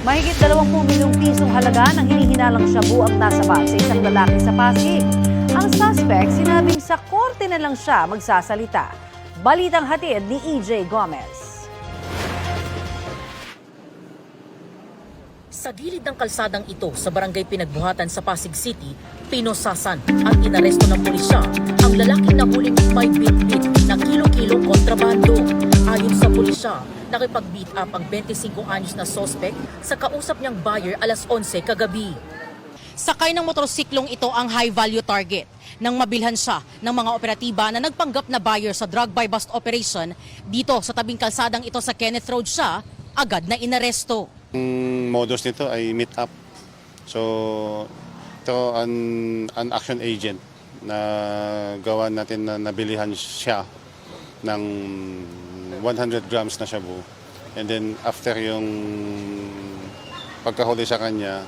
Mahigit 20 milyong pisong halaga ng hinihinalang shabu ang nasabat sa isang lalaki sa Pasig. Ang suspect sinabing sa korte na lang siya magsasalita. Balitang hatid ni EJ Gomez. Sa gilid ng kalsadang ito sa barangay Pinagbuhatan sa Pasig City, pinosasan at inaresto ng pulisya ang lalaking nahuling may bit-bit na kilo-kilong kontrabando. Ayon sa pulisya, nakipag-beat up ang 25 anyos na suspect sa kausap niyang buyer alas 11 kagabi. Sakay ng motorsiklong ito ang high-value target nang mabilhan siya ng mga operatiba na nagpanggap na buyer sa drug buy bust operation dito sa tabing kalsadang ito sa Kenneth Road siya agad na inaresto. Ang modus nito ay meet up. So, ito an action agent na gawa natin na nabilihan siya ng 100 grams na shabu. And then after yung pagkahuli sa kanya,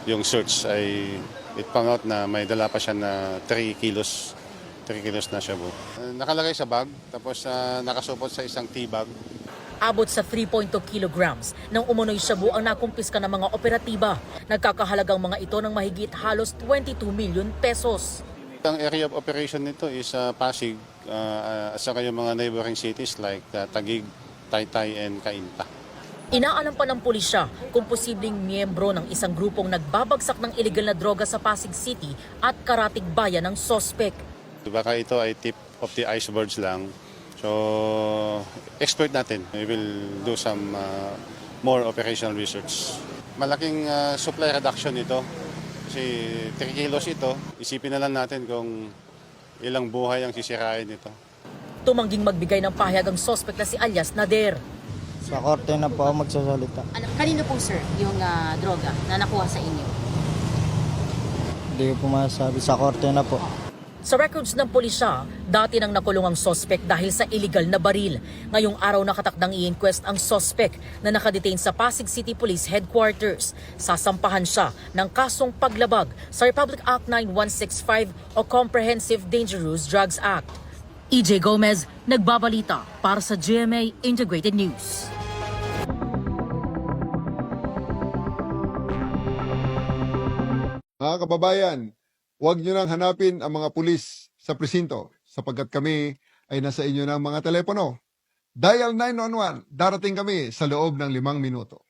yung search ay it found out na may dala pa siya na 3 kilos na shabu. Nakalagay sa bag, tapos nakasupot sa isang tea bag. Abot sa 3.2 kilograms ng umunoy shabu ang nakumpiska ng mga operatiba. Nagkakahalagang mga ito ng mahigit halos 22 million pesos. Ang area of operation nito is Pasig at saka yung mga neighboring cities like Taguig, Taytay, and Cainta. Inaalam pa ng pulisya kung posibleng miyembro ng isang grupong nagbabagsak ng illegal na droga sa Pasig City at Karatig Bayan ng sospek. Baka ito ay tip of the icebergs lang. So, expert natin. We will do some more operational research. Malaking supply reduction ito. Kasi 3 kilos ito. Isipin na lang natin kung ilang buhay ang sisirain nito. Tumangging magbigay ng pahayag ang sospek na si alias Nader. Sa korte na po ako magsasalita. Kanino po sir yung droga na nakuha sa inyo? Hindi ko po masasabi. Sa korte na po. Sa records ng pulisya, dati nang nakulong ang sospek dahil sa illegal na baril. Ngayong araw nakatakdang i-inquest ang sospek na nakadetain sa Pasig City Police Headquarters. Sasampahan siya ng kasong paglabag sa Republic Act 9165 o Comprehensive Dangerous Drugs Act. EJ Gomez, nagbabalita para sa GMA Integrated News. Mga kababayan, huwag nyo nang hanapin ang mga pulis sa presinto sapagkat kami ay nasa inyo ng mga telepono. Dial 911, darating kami sa loob ng 5 minuto.